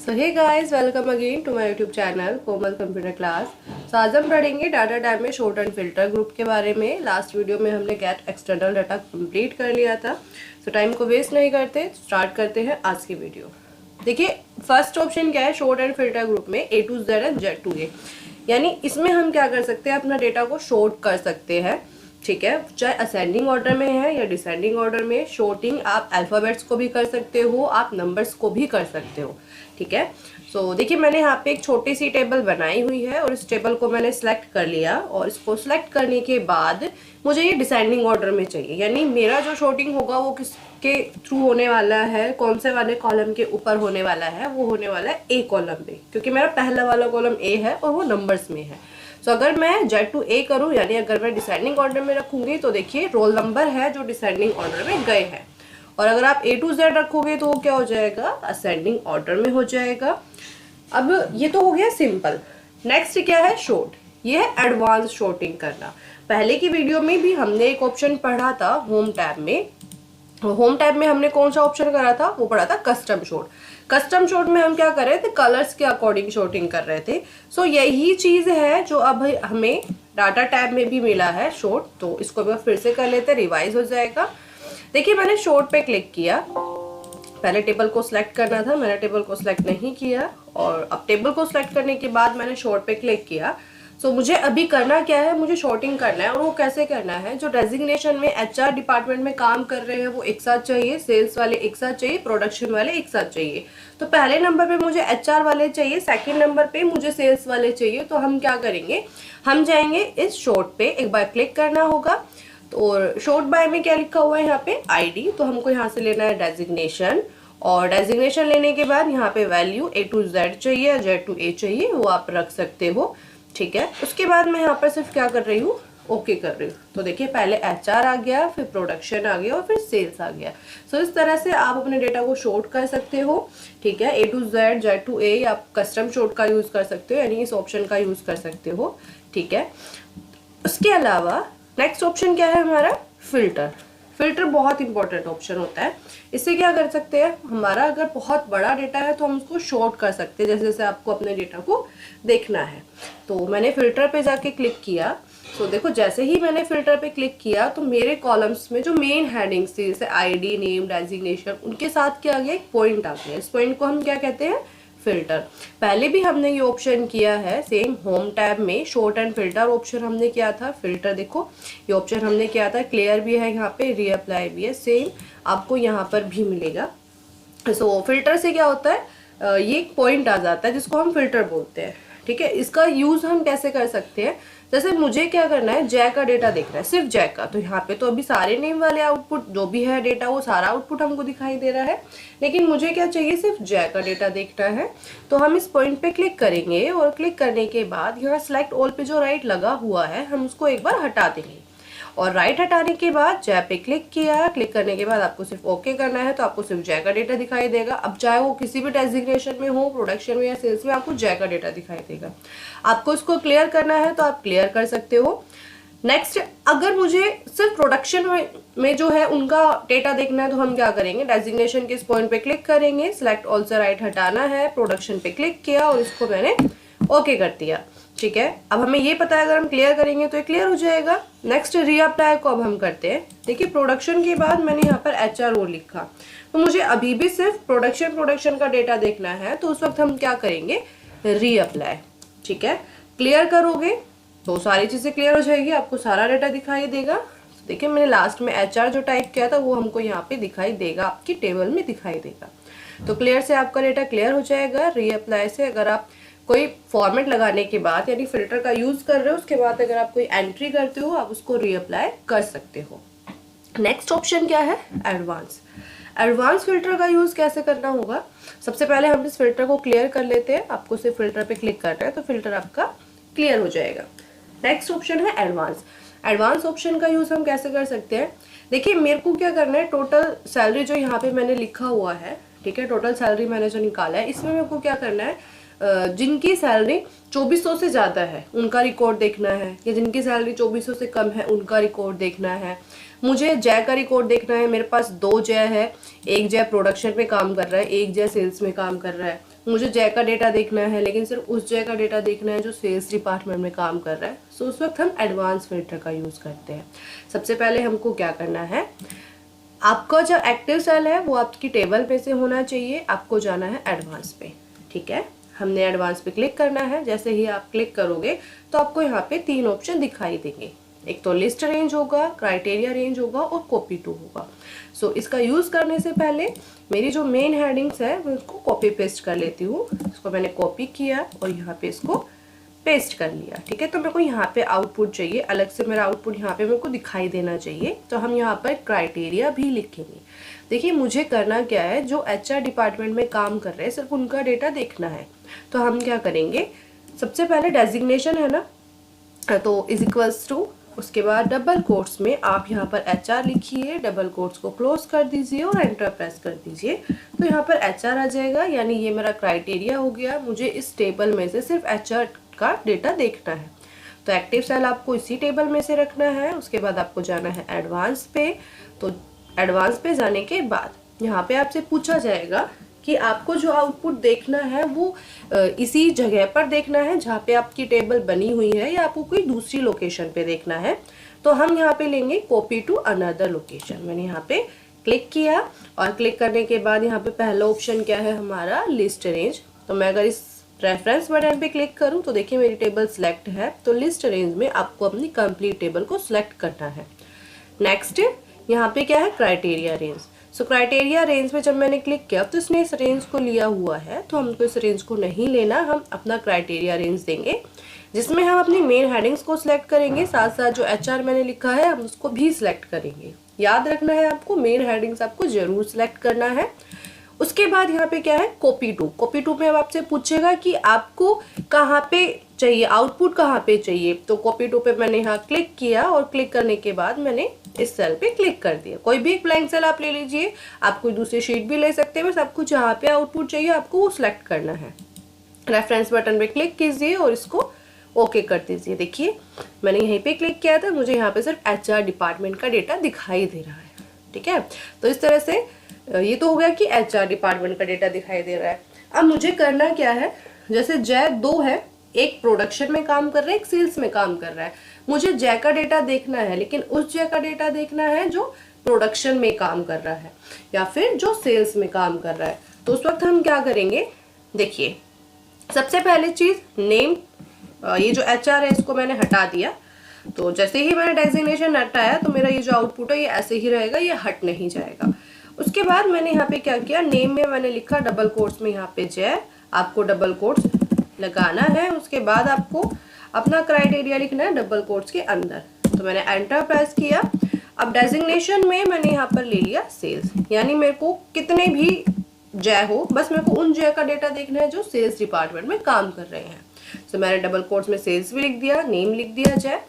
So hey guys, welcome again to my YouTube channel Komal computer class. So आज हम पढ़ेंगे data type में sort and filter group के बारे में। लास्ट वीडियो में हमने गेट एक्सटर्नल डाटा कंप्लीट कर लिया था। सो टाइम को वेस्ट नहीं करते, स्टार्ट करते हैं आज की वीडियो। देखिए, फर्स्ट ऑप्शन क्या है, शॉर्ट एंड फिल्टर ग्रुप में A to Z and Z to A। यानी इसमें हम क्या कर सकते हैं, अपना डेटा को शॉर्ट कर सकते हैं। ठीक है, चाहे असेंडिंग ऑर्डर में है या डिसेंडिंग ऑर्डर में। शॉर्टिंग आप अल्फ़ाबेट्स को भी कर सकते हो, आप नंबर्स को भी कर सकते हो। ठीक है, सो देखिए मैंने यहाँ पे एक छोटी सी टेबल बनाई हुई है और इस टेबल को मैंने सेलेक्ट कर लिया। और इसको सेलेक्ट करने के बाद मुझे ये डिसेंडिंग ऑर्डर में चाहिए, यानी मेरा जो शॉर्टिंग होगा वो किसके थ्रू होने वाला है, कौन से वाले कॉलम के ऊपर होने वाला है, वो होने वाला है ए कॉलम में, क्योंकि मेरा पहला वाला कॉलम ए है और वो नंबर्स में है। सो अगर मैं Z to A करूँ, यानी अगर मैं डिसेंडिंग ऑर्डर में रखूंगी तो देखिए रोल नंबर है जो डिसेंडिंग ऑर्डर में गए हैं। और अगर आप A to Z रखोगे तो वो क्या हो जाएगा, असेंडिंग ऑर्डर में हो जाएगा। अब ये तो हो गया सिंपल। नेक्स्ट क्या है, शॉर्ट। ये है एडवांस शॉर्टिंग करना। पहले की वीडियो में भी हमने एक ऑप्शन पढ़ा था होम टैब में। होम टैब में हमने कौन सा ऑप्शन करा था, वो पढ़ा था कस्टम शॉर्ट। कस्टम शॉर्ट में हम क्या कर रहे थे, कलर्स के अकॉर्डिंग शॉर्टिंग कर रहे थे। सो यही चीज है जो अब हमें डाटा टैब में भी मिला है शॉर्ट। तो इसको भी फिर से कर लेते, रिवाइज हो जाएगा। देखिए मैंने शॉर्ट पे क्लिक किया, पहले टेबल को सिलेक्ट करना था, मैंने टेबल को सिलेक्ट नहीं किया। और अब टेबल को सिलेक्ट करने के बाद मैंने शॉर्ट पे क्लिक किया। सो मुझे अभी करना क्या है, मुझे शॉर्टिंग करना है। और वो कैसे करना है, जो डेजिग्नेशन में HR डिपार्टमेंट में काम कर रहे हैं वो एक साथ चाहिए, सेल्स वाले एक साथ चाहिए, प्रोडक्शन वाले एक साथ चाहिए। तो पहले नंबर पे मुझे HR वाले चाहिए, सेकंड नंबर पे मुझे सेल्स वाले चाहिए। तो हम क्या करेंगे, हम जाएंगे इस शॉर्ट पे, एक बार क्लिक करना होगा। तो शॉर्ट बाय में क्या लिखा हुआ है यहाँ पे, ID। तो हमको यहाँ से लेना है डेजिग्नेशन। और डेजिग्नेशन लेने के बाद यहाँ पे वैल्यू A to Z चाहिए, Z to A चाहिए, वो आप रख सकते हो। ठीक है, उसके बाद मैं यहाँ पर सिर्फ क्या कर रही हूँ, ओके कर रही हूँ। तो देखिए पहले HR आ गया, फिर प्रोडक्शन आ गया और फिर सेल्स आ गया। सो इस तरह से आप अपने डेटा को शॉर्ट कर सकते हो। ठीक है, A to Z, Z to A, आप कस्टम शॉर्ट का यूज कर सकते हो, यानी इस ऑप्शन का यूज कर सकते हो। ठीक है, उसके अलावा नेक्स्ट ऑप्शन क्या है हमारा, फिल्टर। फिल्टर बहुत इंपॉर्टेंट ऑप्शन होता है। इससे क्या कर सकते हैं, हमारा अगर बहुत बड़ा डेटा है तो हम उसको शॉर्ट कर सकते हैं, जैसे जैसे आपको अपने डेटा को देखना है। तो मैंने फिल्टर पे जाके क्लिक किया। तो देखो जैसे ही मैंने फिल्टर पे क्लिक किया तो मेरे कॉलम्स में जो मेन हेडिंग्स थी, जैसे ID, नेम, डेजिग्नेशन, उनके साथ क्या आ गया, एक पॉइंट आ गया। इस पॉइंट को हम क्या कहते हैं, फिल्टर। पहले भी हमने ये ऑप्शन किया है सेम होम टैब में, शॉर्ट एंड फिल्टर ऑप्शन हमने किया था। फिल्टर देखो ये ऑप्शन हमने किया था, क्लियर भी है यहाँ पे, रीअप्लाई भी है, सेम आपको यहाँ पर भी मिलेगा। सो फिल्टर से क्या होता है, ये एक पॉइंट आ जाता है जिसको हम फिल्टर बोलते हैं। ठीक है, इसका यूज हम कैसे कर सकते हैं, जैसे मुझे क्या करना है, जय का डेटा देखना है, सिर्फ जय का। तो यहाँ पे तो अभी सारे नेम वाले आउटपुट जो भी है डेटा, वो सारा आउटपुट हमको दिखाई दे रहा है। लेकिन मुझे क्या चाहिए, सिर्फ जय का डेटा देखना है। तो हम इस पॉइंट पे क्लिक करेंगे और क्लिक करने के बाद यहाँ सिलेक्ट ऑल पे जो राइट लगा हुआ है, हम उसको एक बार हटा देंगे। और राइट हटाने के बाद जय पे क्लिक किया, क्लिक करने के बाद आपको सिर्फ ओके करना है। तो आपको सिर्फ जय का डेटा दिखाई देगा। अब चाहे वो किसी भी डेजिग्नेशन में हो, प्रोडक्शन में या सेल्स में, आपको जय का डेटा दिखाई देगा। आपको इसको क्लियर करना है तो आप क्लियर कर सकते हो। नेक्स्ट, अगर मुझे सिर्फ प्रोडक्शन में जो है उनका डेटा देखना है तो हम क्या करेंगे, डेजिग्नेशन के इस पॉइंट पे क्लिक करेंगे, सिलेक्ट ऑल से राइट हटाना है, प्रोडक्शन पे क्लिक किया और इसको मैंने ओके कर दिया। ठीक है, अब हमें ये पता है अगर हम क्लियर करेंगे तो ये क्लियर हो जाएगा। नेक्स्ट रीअप्लाई को अब हम करते हैं। देखिए प्रोडक्शन के बाद मैंने यहाँ पर HRO लिखा, तो मुझे अभी भी सिर्फ प्रोडक्शन का डेटा देखना है। तो उस वक्त हम क्या करेंगे, रीअप्लाई। ठीक है, क्लियर करोगे तो सारी चीजें क्लियर हो जाएगी, आपको सारा डेटा दिखाई देगा। देखिए मैंने लास्ट में HR जो टाइप किया था वो हमको यहाँ पे दिखाई देगा, आपकी टेबल में दिखाई देगा। तो क्लियर से आपका डेटा क्लियर हो जाएगा। रीअप्लाई से अगर आप कोई फॉर्मेट लगाने के बाद, यानी फिल्टर का यूज कर रहे हो, उसके बाद अगर आप कोई एंट्री करते हो, आप उसको रीअप्लाई कर सकते हो। नेक्स्ट ऑप्शन क्या है, एडवांस। एडवांस फिल्टर का यूज कैसे करना होगा, सबसे पहले हम इस फिल्टर को क्लियर कर लेते हैं। आपको सिर्फ फिल्टर पे क्लिक करना है तो फिल्टर आपका क्लियर हो जाएगा। नेक्स्ट ऑप्शन है एडवांस। एडवांस ऑप्शन का यूज हम कैसे कर सकते हैं, देखिए मेरे को क्या करना है, टोटल सैलरी जो यहाँ पे मैंने लिखा हुआ है, ठीक है, टोटल सैलरी मैंने जो निकाला है, इसमें मेरे को क्या करना है, जिनकी सैलरी 2400 से ज़्यादा है उनका रिकॉर्ड देखना है, या जिनकी सैलरी 2400 से कम है उनका रिकॉर्ड देखना है। मुझे जय का रिकॉर्ड देखना है। मेरे पास 2 जय है, एक जय प्रोडक्शन में काम कर रहा है, एक जय सेल्स में काम कर रहा है। मुझे जय का डेटा देखना है, लेकिन सिर्फ उस जय का डेटा देखना है जो सेल्स डिपार्टमेंट में काम कर रहा है। सो उस वक्त हम एडवांस फिल्टर का यूज़ करते हैं। सबसे पहले हमको क्या करना है, आपका जो एक्टिव सेल है वो आपकी टेबल पे से होना चाहिए, आपको जाना है एडवांस पे। ठीक है, हमने एडवांस पे क्लिक करना है। जैसे ही आप क्लिक करोगे तो आपको यहाँ पे 3 ऑप्शन दिखाई देंगे। एक तो लिस्ट रेंज होगा, क्राइटेरिया रेंज होगा और कॉपी टू होगा। सो इसका यूज़ करने से पहले मेरी जो मेन हेडिंग्स है मैं उसको कॉपी पेस्ट कर लेती हूँ। इसको मैंने कॉपी किया और यहाँ पे इसको पेस्ट कर लिया। ठीक है, तो मेरे को यहाँ पे आउटपुट चाहिए, अलग से मेरा आउटपुट यहाँ पे मेरे को दिखाई देना चाहिए। तो हम यहाँ पर क्राइटेरिया भी लिखेंगे। देखिए मुझे करना क्या है, जो HR डिपार्टमेंट में काम कर रहे हैं सिर्फ उनका डेटा देखना है। तो हम क्या करेंगे, सबसे पहले डेजिग्नेशन है ना, तो इज इक्वल्स टू, उसके बाद डबल कोट्स में आप यहाँ पर HR लिखिए, डबल कोट्स को क्लोज कर दीजिए और एंटर प्रेस कर दीजिए। तो यहाँ पर HR आ जाएगा, यानी ये मेरा क्राइटेरिया हो गया। मुझे इस टेबल में से सिर्फ HR का डेटा देखना है। तो एक्टिव सेल आपको इसी टेबल में से रखना है। उसके बाद आपको जाना है एडवांस पे। तो एडवांस पे जाने के बाद यहाँ पे आपसे पूछा जाएगा कि आपको जो आउटपुट देखना है वो इसी जगह पर देखना है जहाँ पे आपकी टेबल बनी हुई है, या आपको कोई दूसरी लोकेशन पे देखना है। तो हम यहाँ पे लेंगे कॉपी टू अनदर लोकेशन। मैंने यहाँ पे क्लिक किया और क्लिक करने के बाद यहाँ पे पहला ऑप्शन क्या है हमारा, लिस्ट रेंज। तो मैं अगर इस रेफरेंस बटन पे क्लिक करूँ तो देखिए मेरी टेबल सिलेक्ट है। तो लिस्ट रेंज में आपको अपनी कंप्लीट टेबल को सिलेक्ट करना है। नेक्स्ट यहाँ पे क्या है, क्राइटेरिया रेंज। सो क्राइटेरिया रेंज में जब मैंने क्लिक किया तो इसने इस रेंज को लिया हुआ है, तो हमको इस रेंज को नहीं लेना। हम अपना क्राइटेरिया रेंज देंगे जिसमें हम अपनी मेन हेडिंग्स को सिलेक्ट करेंगे, साथ साथ जो HR मैंने लिखा है हम उसको भी सिलेक्ट करेंगे। याद रखना है आपको, मेन हेडिंग्स आपको जरूर सिलेक्ट करना है। उसके बाद यहाँ पे क्या है, कॉपी टू। कॉपी टू में अब आपसे पूछेगा कि आपको कहाँ पे चाहिए, आउटपुट कहाँ पे चाहिए। तो कॉपी टू पे मैंने यहाँ क्लिक किया और क्लिक करने के बाद मैंने इस सेल पे क्लिक कर दिया। कोई भी एक ब्लैंक सेल आप ले लीजिए, आप कोई दूसरी शीट भी ले सकते हैं, बस आपको जहाँ पे आउटपुट चाहिए आपको वो सिलेक्ट करना है। रेफरेंस बटन पे क्लिक कीजिए और इसको ओके कर दीजिए। देखिए मैंने यहीं पे क्लिक किया था, मुझे यहाँ पे सिर्फ HR डिपार्टमेंट का डेटा दिखाई दे रहा है। ठीक है, तो इस तरह से ये तो हो गया कि HR डिपार्टमेंट का डेटा दिखाई दे रहा है। अब मुझे करना क्या है, जैसे जय 2 है, एक प्रोडक्शन में काम कर रहा है, एक सेल्स में काम कर रहा है। मुझे जय का डेटा देखना है, लेकिन उस जय का डेटा देखना है जो प्रोडक्शन में काम कर रहा है या फिर जो सेल्स में काम कर रहा है। तो उस वक्त हम क्या करेंगे, देखिए सबसे पहले चीज नेम, ये जो HR है इसको मैंने हटा दिया। तो जैसे ही मैंने डेजिग्नेशन हटाया तो मेरा ये जो आउटपुट है ये ऐसे ही रहेगा, ये हट नहीं जाएगा। उसके बाद मैंने यहाँ पे क्या किया, नेम में मैंने लिखा डबल कोट्स में यहाँ पे जय, आपको डबल कोट्स लगाना है। उसके बाद आपको अपना क्राइटेरिया लिखना है डबल कोट्स के अंदर। तो मैंने एंटर प्रेस किया। अब डेजिग्नेशन में मैंने यहाँ पर ले लिया सेल्स, यानी मेरे को कितने भी जय हो, बस मेरे को उन जय का डेटा देखना है जो सेल्स डिपार्टमेंट में काम कर रहे हैं। तो मैंने डबल कोट्स में सेल्स भी लिख दिया, नेम लिख दिया जय।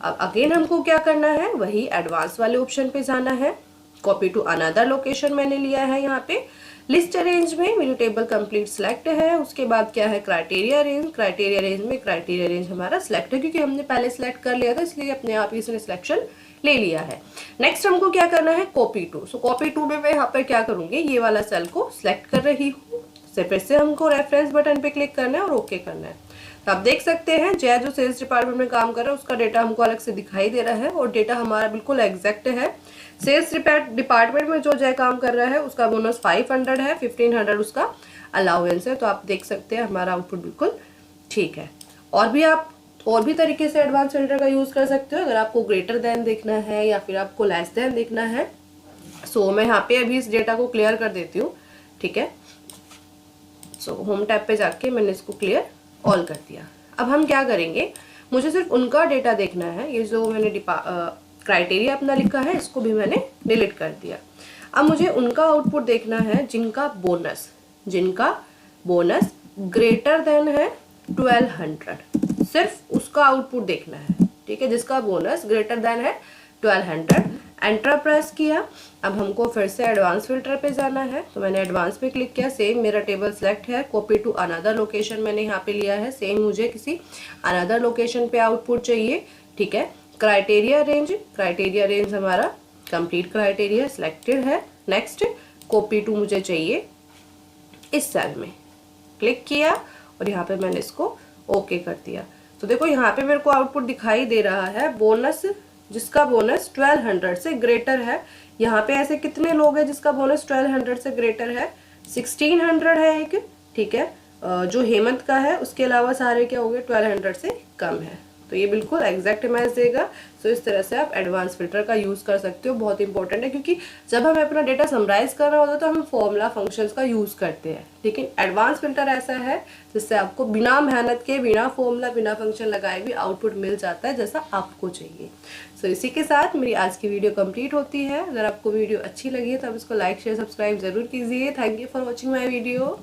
अब अगेन हमको क्या करना है, वही एडवांस वाले ऑप्शन पे जाना है। कॉपी टू अनदर लोकेशन मैंने लिया है यहाँ पे। लिस्ट रेंज में मेरी टेबल कंप्लीट सिलेक्ट है। उसके बाद क्या है, क्राइटेरिया रेंज। क्राइटेरिया रेंज में क्राइटेरिया रेंज हमारा सिलेक्ट है, क्योंकि हमने पहले सिलेक्ट कर लिया था इसलिए अपने आप ही इसने सिलेक्शन ले लिया है। नेक्स्ट हमको क्या करना है, copy two. So copy two में मैं यहाँ पर क्या करूंगी, ये वाला सेल को सिलेक्ट कर रही हूँ। फिर से हमको रेफरेंस बटन पे क्लिक करना है और ओके करना है। तो आप देख सकते हैं जय जो सेल्स डिपार्टमेंट में काम कर रहा है उसका डेटा हमको अलग से दिखाई दे रहा है और डेटा हमारा बिल्कुल एग्जैक्ट है। सेल्स डिपार्टमेंट में जो जय काम कर रहा है उसका बोनस 500 है, 1500 उसका अलाउंस है। तो आप देख सकते हैं हमारा आउटपुट बिल्कुल ठीक है। और भी तरीके से एडवांस फिल्टर का यूज कर सकते हो, अगर आपको ग्रेटर देन देखना है या फिर आपको लेस देन देखना है। सो मैं यहाँ पे अभी इस डेटा को क्लियर कर देती हूँ। ठीक है, सो होम टैब पे जाके मैंने इसको क्लियर ऑल कर दिया। अब हम क्या करेंगे, मुझे सिर्फ उनका डेटा देखना है। ये जो मैंने क्राइटेरिया अपना लिखा है इसको भी मैंने डिलीट कर दिया। अब मुझे उनका आउटपुट देखना है जिनका बोनस ग्रेटर देन है 1200, सिर्फ उसका आउटपुट देखना है। ठीक है, जिसका बोनस ग्रेटर देन है 1200। एंटर प्रेस किया। अब हमको फिर से एडवांस फिल्टर पे जाना है। तो मैंने एडवांस पे क्लिक किया, सेम मेरा टेबल सेलेक्ट है। कॉपी टू अनदर लोकेशन मैंने यहाँ पे लिया है, सेम मुझे किसी अनदर लोकेशन पे आउटपुट चाहिए। ठीक है, क्राइटेरिया रेंज हमारा कंप्लीट क्राइटेरिया सिलेक्टेड है। नेक्स्ट कॉपी टू मुझे चाहिए इस सेल में। क्लिक किया और यहाँ पे मैंने इसको ओके कर दिया। तो देखो यहाँ पे मेरे को आउटपुट दिखाई दे रहा है बोनस, जिसका बोनस 1200 से ग्रेटर है। यहाँ पे ऐसे कितने लोग हैं जिसका बोनस 1200 से ग्रेटर है? 1600 है एक, ठीक है। जो हेमंत का है उसके अलावा सारे क्या हो गए 1200 से कम है। तो ये बिल्कुल एग्जैक्ट मैच देगा। तो इस तरह से आप एडवांस फिल्टर का यूज़ कर सकते हो, बहुत इंपॉर्टेंट है, क्योंकि जब हमें अपना डेटा समराइज करना होता है तो हम फॉर्मूला फंक्शंस का यूज़ करते हैं, लेकिन एडवांस फिल्टर ऐसा है जिससे आपको बिना मेहनत के, बिना फॉर्मूला, बिना फंक्शन लगाए भी आउटपुट मिल जाता है जैसा आपको चाहिए। सो इसी के साथ मेरी आज की वीडियो कंप्लीट होती है। अगर आपको वीडियो अच्छी लगी है तो आप इसको लाइक, शेयर, सब्सक्राइब जरूर कीजिए। Thank you for watching my video.